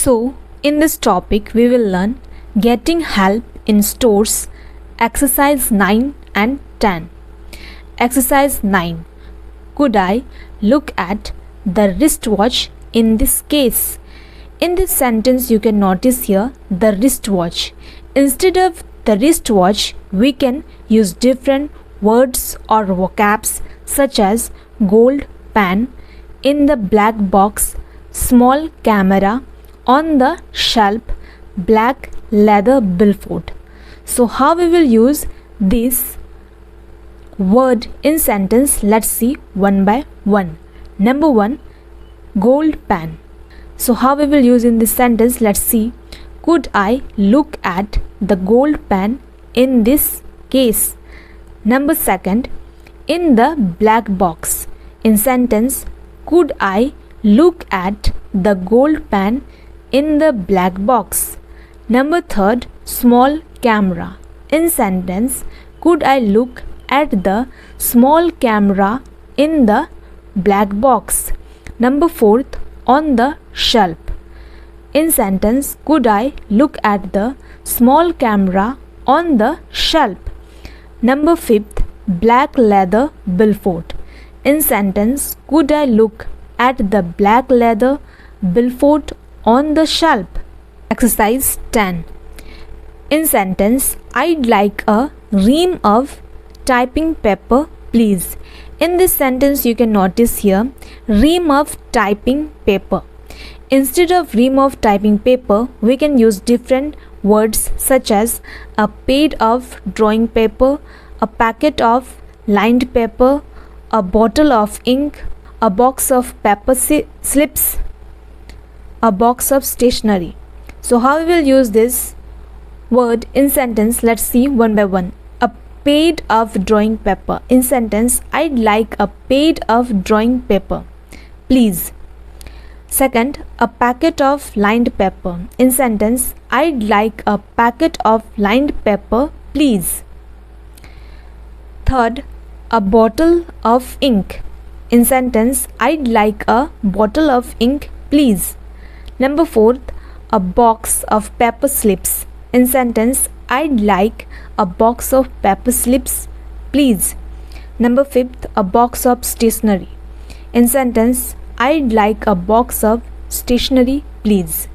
So, in this topic, we will learn getting help in stores, exercise 9 and 10. Exercise 9. Could I look at the wristwatch in this case? In this sentence, you can notice here the wristwatch. Instead of the wristwatch, we can use different words or vocabs such as gold pen, in the black box, small camera, on the shelf, black leather billboard. So how we will use this word in sentence? Let's see one by one. Number 1, gold pen. So how we will use in this sentence? Let's see. Could I look at the gold pen in this case? Number 2, in the black box. In sentence, could I look at the gold pen in the black box? Number 3, small camera. In sentence, could I look at the small camera in the black box? Number 4, on the shelf. In sentence, could I look at the small camera on the shelf? Number 5, black leather billboard. In sentence, could I look at the black leather billboard on the shelf? Exercise 10. In sentence, I'd like a ream of typing paper, please. In this sentence, you can notice here ream of typing paper. Instead of ream of typing paper, we can use different words such as a pad of drawing paper, a packet of lined paper, a bottle of ink, a box of paper slips, a box of stationery. So how we will use this word in sentence? Let's see one by one. A pad of drawing paper. In sentence, I'd like a pad of drawing paper, please. 2, a packet of lined paper. In sentence, I'd like a packet of lined paper, please. 3, a bottle of ink. In sentence, I'd like a bottle of ink, please. Number 4, a box of paper slips. In sentence, I'd like a box of paper slips, please. Number 5, a box of stationery. In sentence, I'd like a box of stationery, please.